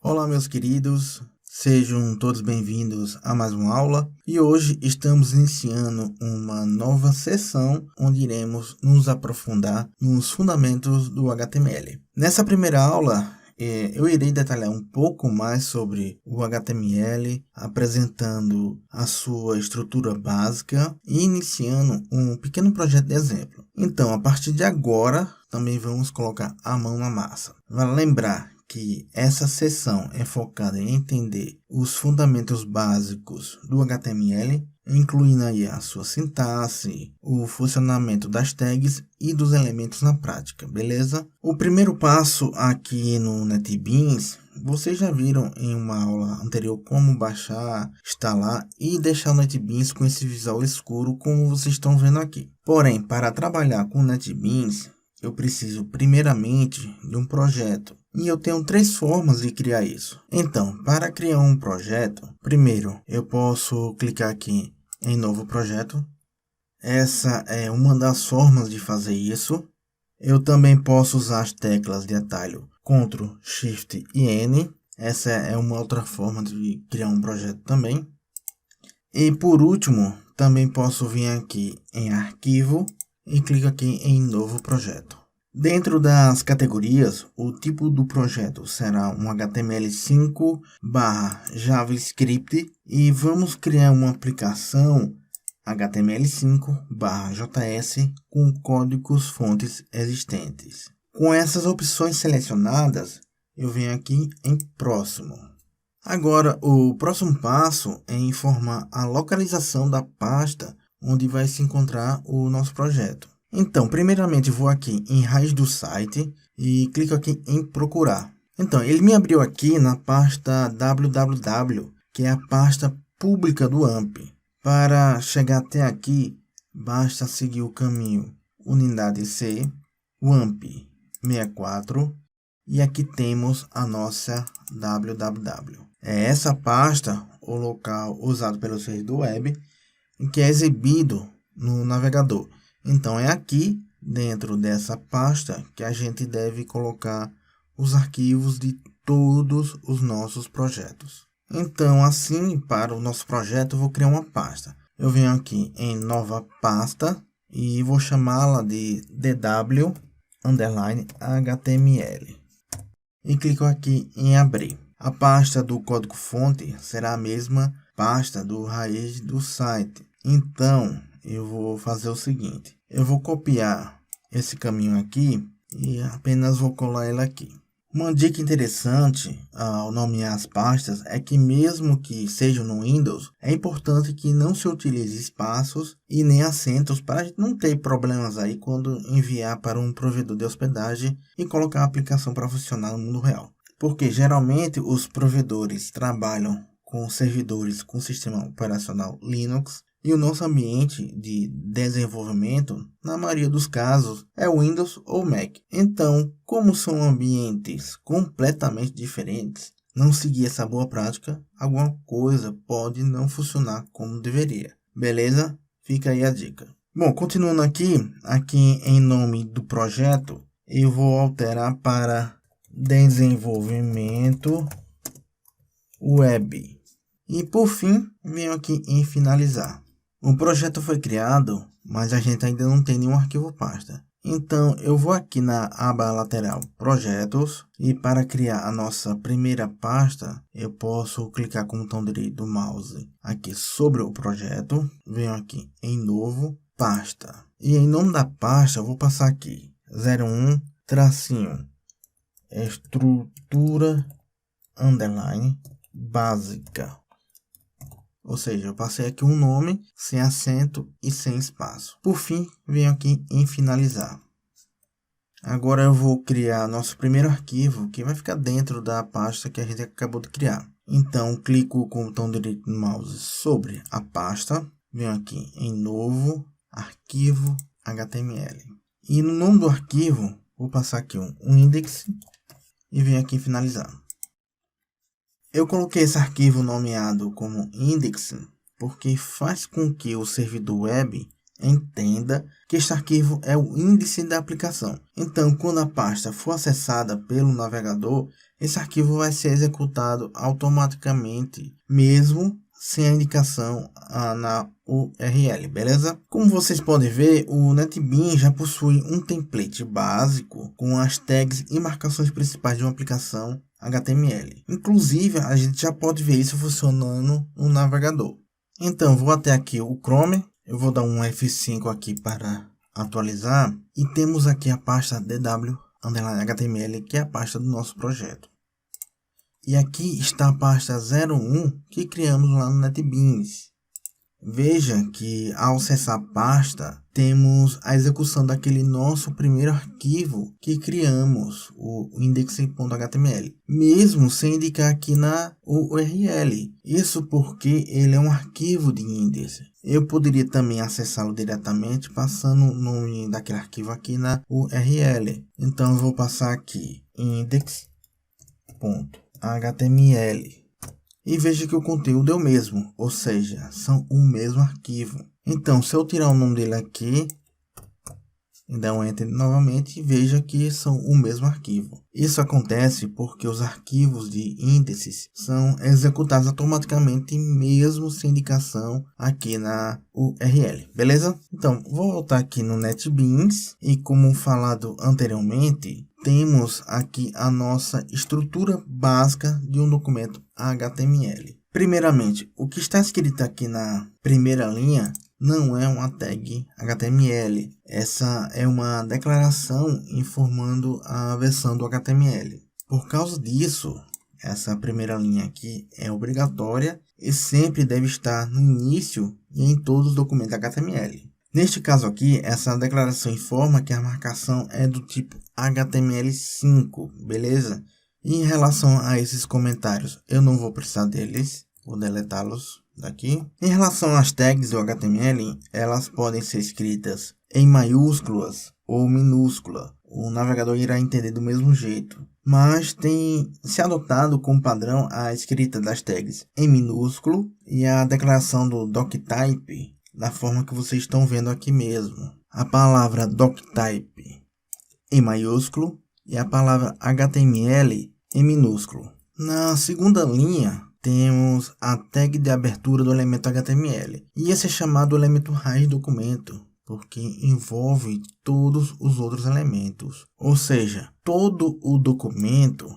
Olá, meus queridos, sejam todos bem-vindos a mais uma aula e hoje estamos iniciando uma nova sessão onde iremos nos aprofundar nos fundamentos do HTML. Nessa primeira aula, eu irei detalhar um pouco mais sobre o HTML, apresentando a sua estrutura básica e iniciando um pequeno projeto de exemplo. Então, a partir de agora, também vamos colocar a mão na massa. Vale lembrar que essa sessão é focada em entender os fundamentos básicos do HTML, incluindo aí a sua sintaxe, o funcionamento das tags e dos elementos na prática, beleza? O primeiro passo aqui no NetBeans, vocês já viram em uma aula anterior como baixar, instalar e deixar o NetBeans com esse visual escuro como vocês estão vendo aqui. Porém, para trabalhar com o NetBeans, eu preciso primeiramente de um projeto. E eu tenho três formas de criar isso. Então, para criar um projeto, primeiro eu posso clicar aqui em novo projeto. Essa é uma das formas de fazer isso. Eu também posso usar as teclas de atalho Ctrl, Shift e N. Essa é uma outra forma de criar um projeto também. E por último, também posso vir aqui em arquivo e clico aqui em novo projeto. Dentro das categorias, o tipo do projeto será um HTML5/JavaScript e vamos criar uma aplicação HTML5/JS com códigos fontes existentes. Com essas opções selecionadas, eu venho aqui em próximo. Agora, o próximo passo é informar a localização da pasta onde vai se encontrar o nosso projeto. Então, primeiramente, vou aqui em raiz do site e clico aqui em procurar. Então, ele me abriu aqui na pasta www, que é a pasta pública do AMP. Para chegar até aqui, basta seguir o caminho unidade C, WAMP 64, e aqui temos a nossa www. É essa pasta, o local usado pelo servidor web, que é exibido no navegador. Então, é aqui, dentro dessa pasta, que a gente deve colocar os arquivos de todos os nossos projetos. Então, assim, para o nosso projeto, eu vou criar uma pasta. Eu venho aqui em nova pasta e vou chamá-la de dw_html. E clico aqui em abrir. A pasta do código-fonte será a mesma pasta do raiz do site. Então, eu vou fazer o seguinte. Eu vou copiar esse caminho aqui e apenas vou colar ele aqui. Uma dica interessante ao nomear as pastas é que mesmo que sejam no Windows, é importante que não se utilize espaços e nem acentos para a gente não ter problemas aí quando enviar para um provedor de hospedagem e colocar a aplicação para funcionar no mundo real. Porque geralmente os provedores trabalham com servidores com sistema operacional Linux e o nosso ambiente de desenvolvimento, na maioria dos casos, é Windows ou Mac. Então, como são ambientes completamente diferentes, não seguir essa boa prática, alguma coisa pode não funcionar como deveria. Beleza? Fica aí a dica. Bom, continuando aqui em nome do projeto, eu vou alterar para desenvolvimento web. E por fim, venho aqui em finalizar. O projeto foi criado, mas a gente ainda não tem nenhum arquivo pasta. Então, eu vou aqui na aba lateral Projetos e para criar a nossa primeira pasta, eu posso clicar com o botão direito do mouse aqui sobre o projeto, venho aqui em Novo, Pasta. E em nome da pasta, eu vou passar aqui 01 tracinho estrutura underline básica. Ou seja, eu passei aqui um nome sem acento e sem espaço. Por fim, venho aqui em finalizar. Agora eu vou criar nosso primeiro arquivo, que vai ficar dentro da pasta que a gente acabou de criar. Então, clico com o botão direito do mouse sobre a pasta. Venho aqui em Novo, Arquivo HTML. E no nome do arquivo, vou passar aqui um index e venho aqui em finalizar. Eu coloquei esse arquivo nomeado como index porque faz com que o servidor web Entenda que este arquivo é o índice da aplicação. Então, quando a pasta for acessada pelo navegador, esse arquivo vai ser executado automaticamente, mesmo sem a indicação na URL, beleza? Como vocês podem ver, o NetBeans já possui um template básico com as tags e marcações principais de uma aplicação HTML. Inclusive, a gente já pode ver isso funcionando no navegador. Então, vou até aqui o Chrome, eu vou dar um F5 aqui para atualizar e temos aqui a pasta dw_html, que é a pasta do nosso projeto. E aqui está a pasta 01 que criamos lá no NetBeans. Veja que ao acessar a pasta, temos a execução daquele nosso primeiro arquivo que criamos, o index.html, mesmo sem indicar aqui na URL. Isso porque ele é um arquivo de índice. Eu poderia também acessá-lo diretamente passando o nome daquele arquivo aqui na URL. Então eu vou passar aqui index.html. E veja que o conteúdo é o mesmo, ou seja, são o mesmo arquivo. Então, se eu tirar o nome dele aqui e dar um Enter novamente, veja que são o mesmo arquivo. Isso acontece porque os arquivos de índices são executados automaticamente, mesmo sem indicação aqui na URL, beleza? Então, vou voltar aqui no NetBeans e, como falado anteriormente, temos aqui a nossa estrutura básica de um documento HTML. Primeiramente, o que está escrito aqui na primeira linha não é uma tag HTML. Essa é uma declaração informando a versão do HTML. Por causa disso, essa primeira linha aqui é obrigatória e sempre deve estar no início e em todos os documentos HTML. Neste caso aqui, essa declaração informa que a marcação é do tipo HTML5, beleza? E em relação a esses comentários, eu não vou precisar deles, vou deletá-los daqui. Em relação às tags do HTML, elas podem ser escritas em maiúsculas ou minúscula. O navegador irá entender do mesmo jeito. Mas tem se adotado como padrão a escrita das tags em minúsculo e a declaração do doctype da forma que vocês estão vendo aqui mesmo. A palavra doctype em maiúsculo e a palavra HTML em minúsculo. Na segunda linha, temos a tag de abertura do elemento HTML. E esse é chamado elemento raiz do documento, porque envolve todos os outros elementos. Ou seja, todo o documento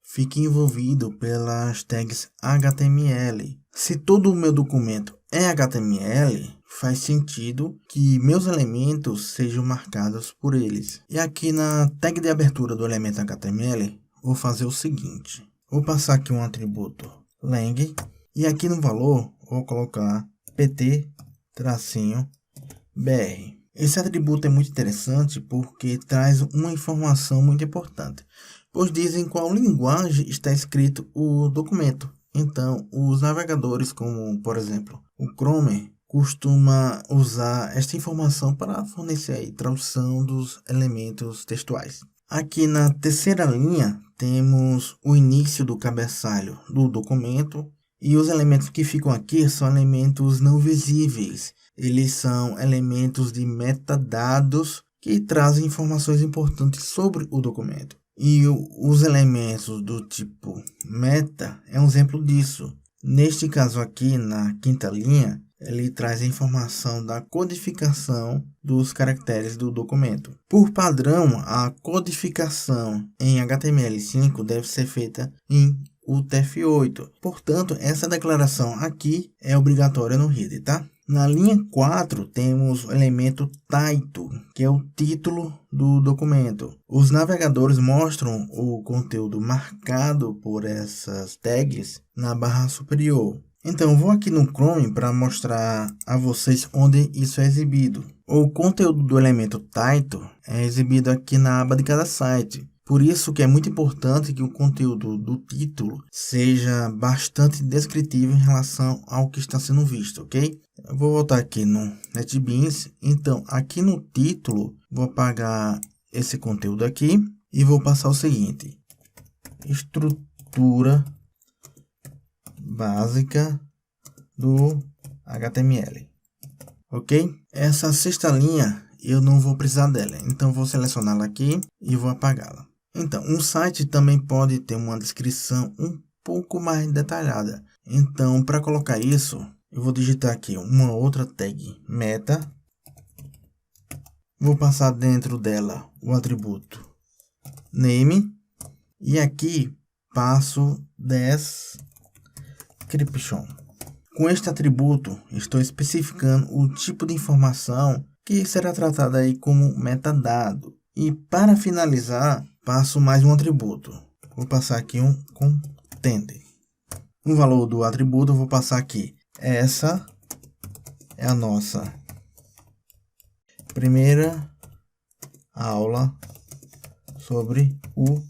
fica envolvido pelas tags HTML. Se todo o meu documento é HTML, faz sentido que meus elementos sejam marcados por eles. E aqui na tag de abertura do elemento HTML, vou fazer o seguinte. Vou passar aqui um atributo lang e aqui no valor vou colocar pt-br. Esse atributo é muito interessante porque traz uma informação muito importante, pois dizem qual linguagem está escrito o documento. Então, os navegadores, como por exemplo o Chrome, costuma usar esta informação para fornecer aí tradução dos elementos textuais. Aqui na terceira linha temos o início do cabeçalho do documento e os elementos que ficam aqui são elementos não visíveis. Eles são elementos de metadados que trazem informações importantes sobre o documento. E os elementos do tipo meta é um exemplo disso. Neste caso aqui, na quinta linha, ele traz a informação da codificação dos caracteres do documento. Por padrão, a codificação em HTML5 deve ser feita em UTF-8. Portanto, essa declaração aqui é obrigatória no header, tá? Na linha 4, temos o elemento title, que é o título do documento. Os navegadores mostram o conteúdo marcado por essas tags na barra superior. Então, vou aqui no Chrome para mostrar a vocês onde isso é exibido. O conteúdo do elemento title é exibido aqui na aba de cada site. Por isso que é muito importante que o conteúdo do título seja bastante descritivo em relação ao que está sendo visto, ok? Eu vou voltar aqui no NetBeans. Então, aqui no título, vou apagar esse conteúdo aqui e vou passar o seguinte. Estrutura básica do HTML. ok? Essa sexta linha eu não vou precisar dela, então vou selecioná-la aqui e vou apagá-la. Então, um site também pode ter uma descrição um pouco mais detalhada. Então, para colocar isso, eu vou digitar aqui uma outra tag meta. Vou passar dentro dela o atributo name e aqui passo description. Com este atributo, estou especificando o tipo de informação que será tratada aí como metadado. E para finalizar, passo mais um atributo. Vou passar aqui um content. O valor do atributo eu vou passar aqui. Essa é a nossa primeira aula sobre o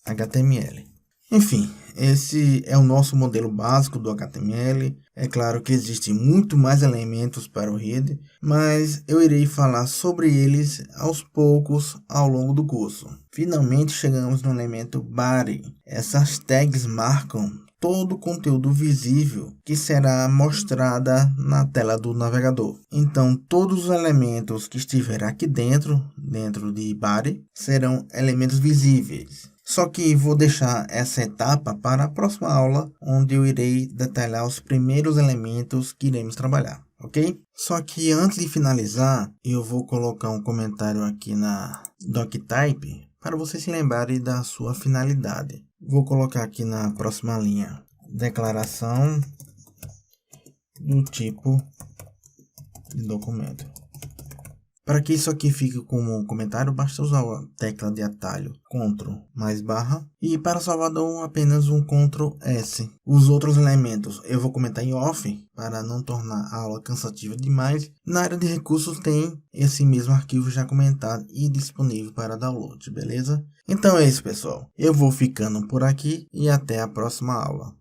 HTML. Enfim, esse é o nosso modelo básico do HTML. É claro que existem muito mais elementos para o head, mas eu irei falar sobre eles aos poucos ao longo do curso. Finalmente chegamos no elemento body. Essas tags marcam todo o conteúdo visível que será mostrada na tela do navegador. Então, todos os elementos que estiverem aqui dentro de body, serão elementos visíveis. Só que vou deixar essa etapa para a próxima aula, onde eu irei detalhar os primeiros elementos que iremos trabalhar, ok? Só que antes de finalizar, eu vou colocar um comentário aqui na doctype para vocês se lembrarem da sua finalidade. Vou colocar aqui na próxima linha, declaração do tipo de documento. Para que isso aqui fique como um comentário, basta usar a tecla de atalho Ctrl mais barra. E para salvador, apenas um Ctrl S. Os outros elementos eu vou comentar em off, para não tornar a aula cansativa demais. Na área de recursos tem esse mesmo arquivo já comentado e disponível para download, beleza? Então é isso, pessoal. Eu vou ficando por aqui e até a próxima aula.